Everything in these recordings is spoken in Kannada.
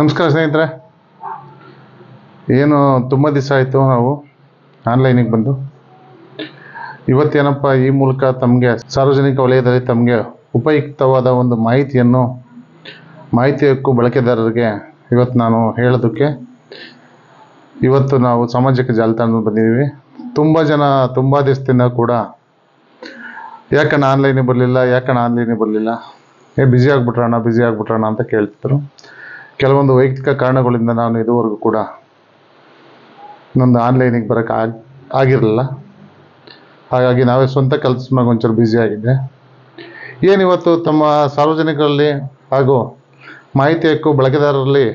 ನಮಸ್ಕಾರ ಸ್ನೇಹಿತರೆ. ಏನು ತುಂಬ ದಿವಸ ಆಯಿತು ನಾವು ಆನ್ಲೈನಿಗೆ ಬಂದು. ಇವತ್ತೇನಪ್ಪ, ಈ ಮೂಲಕ ತಮಗೆ ಸಾರ್ವಜನಿಕ ವಲಯದಲ್ಲಿ ತಮಗೆ ಉಪಯುಕ್ತವಾದ ಒಂದು ಮಾಹಿತಿ ಹಕ್ಕು ಬಳಕೆದಾರರಿಗೆ ಇವತ್ತು ನಾನು ಹೇಳೋದಕ್ಕೆ ಇವತ್ತು ನಾವು ಸಾಮಾಜಿಕ ಜಾಲತಾಣದಲ್ಲಿ ಬಂದಿದ್ದೀವಿ. ತುಂಬ ಜನ ತುಂಬ ದಿವಸದಿಂದ ಕೂಡ ಯಾಕಣ್ಣ ಆನ್ಲೈನಿಗೆ ಬರಲಿಲ್ಲ, ಬ್ಯುಸಿ ಆಗ್ಬಿಟ್ರಣ ಅಂತ ಕೇಳ್ತಿದ್ರು. ಕೆಲವೊಂದು ವೈಯಕ್ತಿಕ ಕಾರಣಗಳಿಂದ ನಾನು ಇದುವರೆಗೂ ಕೂಡ ನಂದು ಆನ್ಲೈನಿಗೆ ಬರೋಕ್ಕೆ ಆಗಿರಲಿಲ್ಲ. ಹಾಗಾಗಿ ನಾವೇ ಸ್ವಂತ ಕೆಲಸ ಮ್ಯಾಗ ಒಂಚೂರು ಬ್ಯುಸಿ ಆಗಿದ್ದೆ. ಏನಿವತ್ತು ತಮ್ಮ ಸಾರ್ವಜನಿಕರಲ್ಲಿ ಹಾಗೂ ಮಾಹಿತಿ ಹಕ್ಕು ಬಳಕೆದಾರರಲ್ಲಿ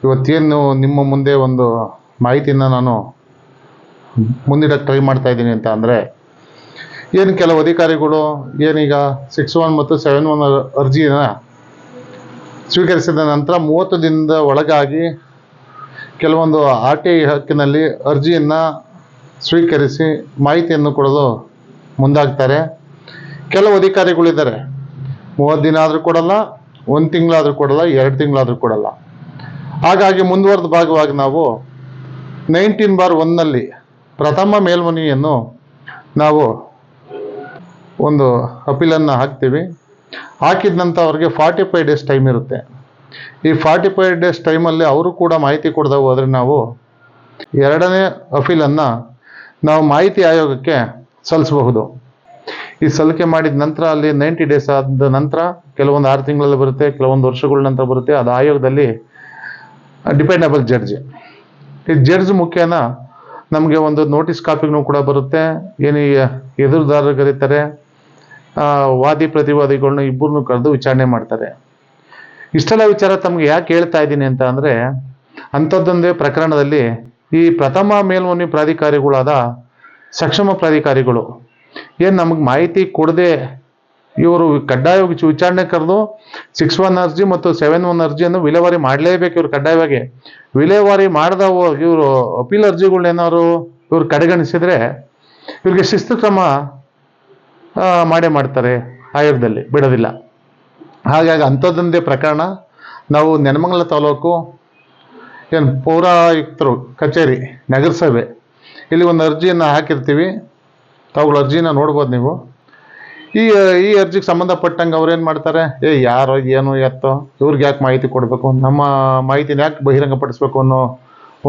ಇವತ್ತೇನು ನಿಮ್ಮ ಮುಂದೆ ಒಂದು ಮಾಹಿತಿಯನ್ನು ನಾನು ಮುಂದಿಡಕ್ಕೆ ಟ್ರೈ ಮಾಡ್ತಾಯಿದ್ದೀನಿ ಅಂತ ಅಂದರೆ, ಏನು ಕೆಲವು ಅಧಿಕಾರಿಗಳು ಏನೀಗ 6(1) ಮತ್ತು 7(1) ಅರ್ಜಿನ ಸ್ವೀಕರಿಸಿದ ನಂತರ 30 ದಿನದ ಒಳಗಾಗಿ ಕೆಲವೊಂದು RTI ಹಕ್ಕಿನಲ್ಲಿ ಅರ್ಜಿಯನ್ನು ಸ್ವೀಕರಿಸಿ ಮಾಹಿತಿಯನ್ನು ಕೊಡಲು ಮುಂದಾಗ್ತಾರೆ. ಕೆಲವು ಅಧಿಕಾರಿಗಳಿದ್ದಾರೆ 30 ದಿನ ಆದರೂ ಕೊಡಲ್ಲ, 1 ತಿಂಗಳಾದರೂ ಕೊಡಲ್ಲ, 2 ತಿಂಗಳಾದರೂ ಕೊಡಲ್ಲ. ಹಾಗಾಗಿ ಮುಂದುವರೆದ ಭಾಗವಾಗಿ ನಾವು 19/1ನಲ್ಲಿ ಪ್ರಥಮ ಮೇಲ್ಮನವಿಯನ್ನು ನಾವು ಒಂದು ಅಪೀಲನ್ನು ಹಾಕ್ತೀವಿ. ಹಾಕಿದ ನಂತರ ಅವ್ರಿಗೆ 45 ಡೇಸ್ ಟೈಮ್ ಇರುತ್ತೆ. ಈ 45 ಡೇಸ್ ಟೈಮಲ್ಲಿ ಅವರು ಕೂಡ ಮಾಹಿತಿ ಕೊಡದೆ ಹೋದರೆ ನಾವು 2ನೇ ಅಪೀಲನ್ನು ನಾವು ಮಾಹಿತಿ ಆಯೋಗಕ್ಕೆ ಸಲ್ಲಿಸಬಹುದು. ಈ ಸಲ್ಲಿಕೆ ಮಾಡಿದ ನಂತರ ಅಲ್ಲಿ 90 ಡೇಸ್ ಆದ ನಂತರ ಕೆಲವೊಂದು 6 ತಿಂಗಳಲ್ಲಿ ಬರುತ್ತೆ, ಕೆಲವೊಂದು ವರ್ಷಗಳ ನಂತರ ಬರುತ್ತೆ. ಅದು ಆಯೋಗದಲ್ಲಿ ಡಿಪೆಂಡಬಲ್ ಜಡ್ಜ್. ಈ ಜಡ್ಜ್ ಮುಖೇನ ನಮಗೆ ಒಂದು ನೋಟಿಸ್ ಕಾಪಿನೂ ಕೂಡ ಬರುತ್ತೆ. ಏನು ಎದುರುದಾರರು ಕರೀತಾರೆ, ವಾದಿ ಪ್ರತಿವಾದಿಗಳನ್ನ ಇಬ್ಬರನ್ನು ಕರೆದು ವಿಚಾರಣೆ ಮಾಡ್ತಾರೆ. ಇಷ್ಟೆಲ್ಲ ವಿಚಾರ ತಮಗೆ ಯಾಕೆ ಹೇಳ್ತಾ ಇದ್ದೀನಿ ಅಂತ ಅಂದರೆ, ಅಂಥದ್ದೊಂದೇ ಪ್ರಕರಣದಲ್ಲಿ ಈ ಪ್ರಥಮ ಮೇಲ್ಮನವಿ ಪ್ರಾಧಿಕಾರಿಗಳಾದ ಸಕ್ಷಮ ಪ್ರಾಧಿಕಾರಿಗಳು ಏನು ನಮಗೆ ಮಾಹಿತಿ ಕೊಡದೆ ಇವರು ಕಡ್ಡಾಯವಾಗಿ ವಿಚಾರಣೆ ಕರೆದು 6(1) ಅರ್ಜಿ ಮತ್ತು 7(1) ಅರ್ಜಿಯನ್ನು ವಿಲೇವಾರಿ ಮಾಡಲೇಬೇಕು. ಇವರು ಕಡ್ಡಾಯವಾಗಿ ವಿಲೇವಾರಿ ಮಾಡದ ಇವರು ಅಪೀಲ್ ಅರ್ಜಿಗಳನ್ನೇನಾದ್ರು ಇವರು ಕಡೆಗಣಿಸಿದರೆ ಇವ್ರಿಗೆ ಶಿಸ್ತು ಕ್ರಮ ಮಾಡ್ತಾರೆ, ಆಯೋಗದಲ್ಲಿ ಬಿಡೋದಿಲ್ಲ. ಹಾಗಾಗಿ ಅಂಥದ್ದೊಂದೇ ಪ್ರಕರಣ. ನಾವು ನೆಲಮಂಗಲ ತಾಲೂಕು ಪೌರಾಯುಕ್ತರು ಕಚೇರಿ ನಗರಸಭೆ ಇಲ್ಲಿ ಒಂದು ಅರ್ಜಿಯನ್ನು ಹಾಕಿರ್ತೀವಿ. ತಾವುಗಳ ಅರ್ಜಿನ ನೋಡ್ಬೋದು ನೀವು. ಈ ಅರ್ಜಿಗೆ ಸಂಬಂಧಪಟ್ಟಂಗೆ ಅವ್ರೇನು ಮಾಡ್ತಾರೆ, ಯಾರೋ ಏನು ಎತ್ತೋ ಇವ್ರಿಗೆ ಯಾಕೆ ಮಾಹಿತಿ ಕೊಡಬೇಕು, ನಮ್ಮ ಮಾಹಿತಿನ ಯಾಕೆ ಬಹಿರಂಗಪಡಿಸ್ಬೇಕು ಅನ್ನೋ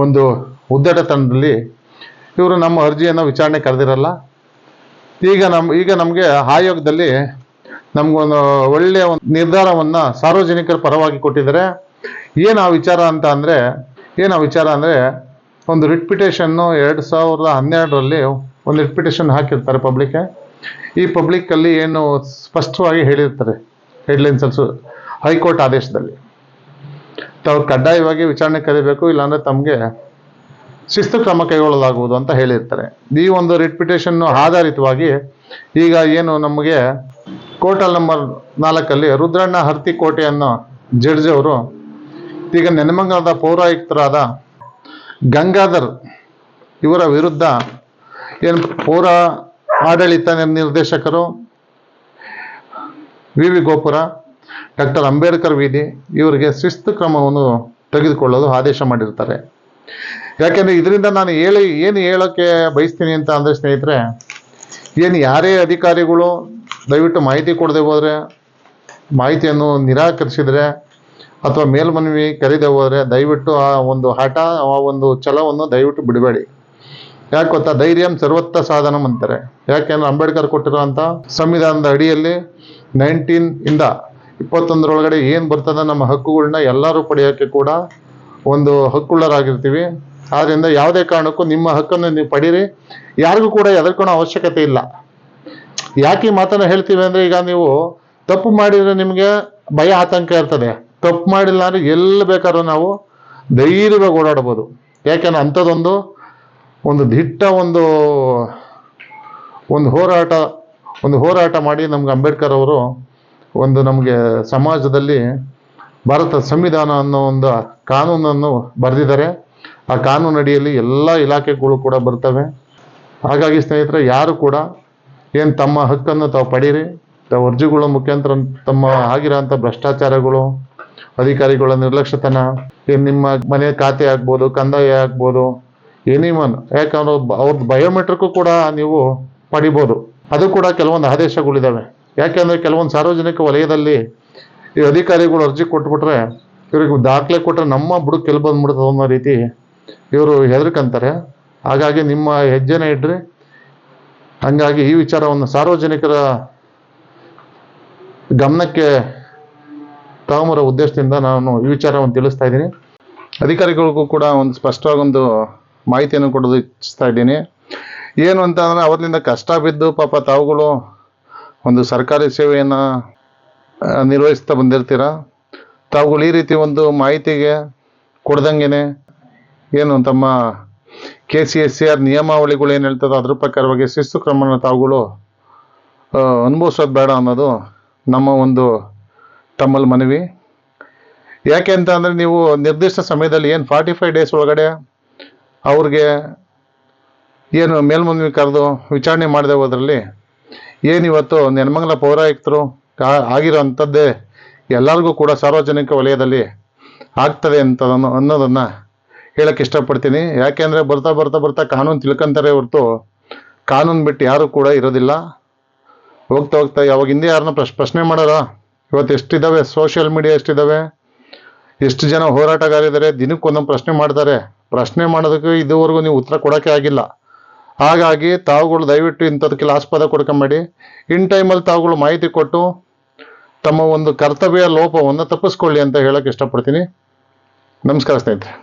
ಒಂದು ಉದ್ದಟತನದಲ್ಲಿ ಇವರು ನಮ್ಮ ಅರ್ಜಿಯನ್ನು ವಿಚಾರಣೆ ಕರೆದಿರಲ್ಲ. ಈಗ ನಮಗೆ ಆಯೋಗದಲ್ಲಿ ನಮಗೊಂದು ಒಳ್ಳೆಯ ಒಂದು ನಿರ್ಧಾರವನ್ನು ಸಾರ್ವಜನಿಕರ ಪರವಾಗಿ ಕೊಟ್ಟಿದ್ದಾರೆ. ಏನು ಆ ವಿಚಾರ ಅಂದರೆ ಒಂದು ರಿಟ್ ಪಿಟಿಷನ್ನು 2012ರಲ್ಲಿ ಒಂದು ರಿಟ್ ಪಿಟಿಷನ್ ಹಾಕಿರ್ತಾರೆ ಪಬ್ಲಿಕ್ಗೆ. ಈ ಪಬ್ಲಿಕ್ಕಲ್ಲಿ ಏನು ಸ್ಪಷ್ಟವಾಗಿ ಹೇಳಿರ್ತಾರೆ ಹೆಡ್ಲೈನ್ಸಲ್ಸು, ಹೈಕೋರ್ಟ್ ಆದೇಶದಲ್ಲಿ ತಾವು ಕಡ್ಡಾಯವಾಗಿ ವಿಚಾರಣೆ ಕರೀಬೇಕು, ಇಲ್ಲಾಂದರೆ ತಮಗೆ ಶಿಸ್ತು ಕ್ರಮ ಕೈಗೊಳ್ಳಲಾಗುವುದು ಅಂತ ಹೇಳಿರ್ತಾರೆ. ಈ ಒಂದು ರಿಟ್ ಪಿಟಿಷನ್ನು ಆಧಾರಿತವಾಗಿ ಈಗ ಏನು ನಮಗೆ ಕೋರ್ಟಲ್ ನಂಬರ್ 4ಅಲ್ಲಿ ರುದ್ರಣ್ಣ ಹರ್ತಿಕೋಟೆ ಅನ್ನೋ ಜಡ್ಜ್ ಅವರು ಈಗ ನೆಲಮಂಗಲದ ಪೌರಾಯುಕ್ತರಾದ ಗಂಗಾಧರ್ ಇವರ ವಿರುದ್ಧ ಏನು ಪೌರ ಆಡಳಿತ ನಿರ್ದೇಶಕರು ವಿ ಗೋಪುರ, ಡಾಕ್ಟರ್ ಅಂಬೇಡ್ಕರ್ ವೀದಿ ಇವರಿಗೆ ಶಿಸ್ತು ಕ್ರಮವನ್ನು ತೆಗೆದುಕೊಳ್ಳಲು ಆದೇಶ ಮಾಡಿರ್ತಾರೆ. ಯಾಕೆಂದರೆ ಇದರಿಂದ ನಾನು ಏನು ಹೇಳೋಕ್ಕೆ ಬಯಸ್ತೀನಿ ಅಂತ ಅಂದರೆ ಸ್ನೇಹಿತರೆ, ಏನು ಯಾರೇ ಅಧಿಕಾರಿಗಳು ದಯವಿಟ್ಟು ಮಾಹಿತಿ ಕೊಡದೆ ಹೋದರೆ, ಮಾಹಿತಿಯನ್ನು ನಿರಾಕರಿಸಿದರೆ ಅಥವಾ ಮೇಲ್ಮನವಿ ಕರೀದೆ ಹೋದರೆ ದಯವಿಟ್ಟು ಆ ಒಂದು ಹಠ, ಆ ಒಂದು ಛಲವನ್ನು ದಯವಿಟ್ಟು ಬಿಡಬೇಡಿ. ಯಾಕೆ ಗೊತ್ತಾ, ಧೈರ್ಯಂ ಸರ್ವತ್ರ ಸಾಧನಂ ಅಂತಾರೆ. ಯಾಕೆಂದ್ರೆ ಅಂಬೇಡ್ಕರ್ ಕೊಟ್ಟಿರುವಂಥ ಸಂವಿಧಾನದ ಅಡಿಯಲ್ಲಿ 19ಇಂದ 21ರೊಳಗಡೆ ಏನು ಬರ್ತದೆ ನಮ್ಮ ಹಕ್ಕುಗಳನ್ನ ಎಲ್ಲರೂ ಪಡೆಯೋಕ್ಕೆ ಕೂಡ ಒಂದು ಹಕ್ಕುಳ್ಳರಾಗಿರ್ತೀವಿ. ಆದ್ದರಿಂದ ಯಾವುದೇ ಕಾರಣಕ್ಕೂ ನಿಮ್ಮ ಹಕ್ಕನ್ನು ನೀವು ಪಡೀರಿ, ಯಾರಿಗೂ ಕೂಡ ಹೆದರ್ಕೊಳ್ಳೋ ಅವಶ್ಯಕತೆ ಇಲ್ಲ. ಯಾಕೆ ಈ ಮಾತನ್ನು ಹೇಳ್ತೀವಿ ಅಂದರೆ, ಈಗ ನೀವು ತಪ್ಪು ಮಾಡಿದರೆ ನಿಮಗೆ ಭಯ ಆತಂಕ ಇರ್ತದೆ. ತಪ್ಪು ಮಾಡಿಲ್ಲ ಅಂದರೆ ಎಲ್ಲಿ ಬೇಕಾದ್ರೂ ನಾವು ಧೈರ್ಯವಾಗಿ ಓಡಾಡ್ಬೋದು. ಯಾಕೆಂದ್ರೆ ಅಂಥದ್ದೊಂದು ದಿಟ್ಟ ಒಂದು ಹೋರಾಟ ಮಾಡಿ ನಮ್ಗೆ ಅಂಬೇಡ್ಕರ್ ಅವರು ನಮಗೆ ಸಮಾಜದಲ್ಲಿ ಭಾರತ ಸಂವಿಧಾನ ಅನ್ನೋ ಒಂದು ಕಾನೂನನ್ನು ಬರೆದಿದ್ದಾರೆ. ಆ ಕಾನೂನು ಅಡಿಯಲ್ಲಿ ಎಲ್ಲ ಇಲಾಖೆಗಳು ಕೂಡ ಬರ್ತವೆ. ಹಾಗಾಗಿ ಸ್ನೇಹಿತರೆ, ಯಾರು ಕೂಡ ಏನು ತಮ್ಮ ಹಕ್ಕನ್ನು ತಾವು ಪಡೀರಿ. ತಾವು ಅರ್ಜಿಗಳ ಮುಖಾಂತರ ತಮ್ಮ ಆಗಿರೋಂಥ ಭ್ರಷ್ಟಾಚಾರಗಳು, ಅಧಿಕಾರಿಗಳ ನಿರ್ಲಕ್ಷ್ಯತನ, ನಿಮ್ಮ ಮನೆ ಖಾತೆ ಆಗ್ಬೋದು, ಕಂದಾಯ ಆಗ್ಬೋದು, ಎನಿವನ್, ಯಾಕಂದ್ರೆ ಅವ್ರದ್ದು ಬಯೋಮೆಟ್ರಿಕ್ ಕೂಡ ನೀವು ಪಡಿಬೋದು. ಅದು ಕೂಡ ಕೆಲವೊಂದು ಆದೇಶಗಳಿದಾವೆ. ಯಾಕೆಂದ್ರೆ ಕೆಲವೊಂದು ಸಾರ್ವಜನಿಕ ವಲಯದಲ್ಲಿ ಈ ಅಧಿಕಾರಿಗಳು ಅರ್ಜಿ ಕೊಟ್ಬಿಟ್ರೆ ಇವ್ರಿಗೆ ದಾಖಲೆ ಕೊಟ್ಟರೆ ನಮ್ಮ ಬುಡಕ್ಕೆ ಎಲ್ಲಿ ಬಂದ್ಬಿಡ್ತದೆ ಅನ್ನೋ ರೀತಿ ಇವರು ಹೆದರ್ಕಂತಾರೆ. ಹಾಗಾಗಿ ನಿಮ್ಮ ಹೆಜ್ಜೆನ ಇಡ್ರಿ. ಹಂಗಾಗಿ ಈ ವಿಚಾರವನ್ನು ಸಾರ್ವಜನಿಕರ ಗಮನಕ್ಕೆ ತಗೊಂಬರೋ ಉದ್ದೇಶದಿಂದ ನಾನು ಈ ವಿಚಾರವನ್ನು ತಿಳಿಸ್ತಾ ಇದ್ದೀನಿ. ಅಧಿಕಾರಿಗಳಿಗೂ ಕೂಡ ಒಂದು ಸ್ಪಷ್ಟವಾಗೊಂದು ಮಾಹಿತಿಯನ್ನು ಕೊಡೋದು ಇಚ್ಛಿಸ್ತಾ ಇದ್ದೀನಿ. ಏನು ಅಂತ ಅಂದರೆ, ಅವತ್ತಿನಿಂದ ಕಷ್ಟ ಬಿದ್ದು ಪಾಪ ತಾವುಗಳು ಒಂದು ಸರ್ಕಾರಿ ಸೇವೆಯನ್ನು ನಿರ್ವಹಿಸ್ತಾ ಬಂದಿರ್ತೀರ. ತಾವುಗಳು ಈ ರೀತಿ ಒಂದು ಮಾಹಿತಿಗೆ ಕೊಡ್ದಂಗೆ ಏನು ತಮ್ಮ KCSR ನಿಯಮಾವಳಿಗಳು ಏನು ಹೇಳ್ತದೋ ಅದ್ರ ಪ್ರಕಾರವಾಗಿ ಶಿಸ್ತು ಕ್ರಮನ ತಾವುಗಳು ಅನುಭವಿಸೋದು ಬೇಡ ಅನ್ನೋದು ನಮ್ಮ ಒಂದು ತಮ್ಮಲ್ಲಿ ಮನವಿ. ಯಾಕೆ ಅಂತ ಅಂದರೆ, ನೀವು ನಿರ್ದಿಷ್ಟ ಸಮಯದಲ್ಲಿ ಏನು 45 ಡೇಸ್ ಒಳಗಡೆ ಅವ್ರಿಗೆ ಏನು ಮೇಲ್ಮನವಿ ಕರೆದು ವಿಚಾರಣೆ ಮಾಡದೆ ಹೋದ್ರಲ್ಲಿ ಏನಿವತ್ತು ನೆಲಮಂಗಲ ಪೌರಾಯುಕ್ತರು ಆಗಿರೋ ಅಂಥದ್ದೇ ಎಲ್ಲರಿಗೂ ಕೂಡ ಸಾರ್ವಜನಿಕ ವಲಯದಲ್ಲಿ ಆಗ್ತದೆ ಅಂತ ಅನ್ನೋದನ್ನು ಹೇಳಕ್ಕೆ ಇಷ್ಟಪಡ್ತೀನಿ. ಯಾಕೆಂದರೆ ಬರ್ತಾ ಬರ್ತಾ ಬರ್ತಾ ಕಾನೂನು ತಿಳ್ಕೊಂತಾರೆ ಹೊರತು ಕಾನೂನು ಬಿಟ್ಟು ಯಾರೂ ಕೂಡ ಇರೋದಿಲ್ಲ. ಹೋಗ್ತಾ ಹೋಗ್ತಾ ಯಾವಾಗ ಹಿಂದೆ ಯಾರನ್ನ ಪ್ರಶ್ನೆ ಮಾಡೋರ, ಇವತ್ತು ಎಷ್ಟಿದ್ದಾವೆ ಸೋಷಿಯಲ್ ಮೀಡಿಯಾ, ಎಷ್ಟಿದ್ದಾವೆ, ಎಷ್ಟು ಜನ ಹೋರಾಟಗಾರಿದ್ದಾರೆ, ದಿನಕ್ಕೆ ಒಂದೊಂದು ಪ್ರಶ್ನೆ ಮಾಡ್ತಾರೆ. ಪ್ರಶ್ನೆ ಮಾಡೋದಕ್ಕೆ ಇದುವರೆಗೂ ನೀವು ಉತ್ತರ ಕೊಡೋಕ್ಕೆ ಆಗಿಲ್ಲ. ಹಾಗಾಗಿ ತಾವುಗಳು ದಯವಿಟ್ಟು ಇಂಥದಕ್ಕೆಲ್ಲ ಆಸ್ಪದ ಕೊಡ್ಕೊಂಬೇಡಿ. ಇನ್ ಟೈಮಲ್ಲಿ ತಾವುಗಳು ಮಾಹಿತಿ ಕೊಟ್ಟು ತಮ್ಮ ಒಂದು ಕರ್ತವ್ಯ ಲೋಪವನ್ನು ತಪ್ಪಿಸ್ಕೊಳ್ಳಿ ಅಂತ ಹೇಳಕ್ಕೆ ಇಷ್ಟಪಡ್ತೀನಿ. ನಮಸ್ಕಾರ ಸ್ನೇಹಿತರೆ.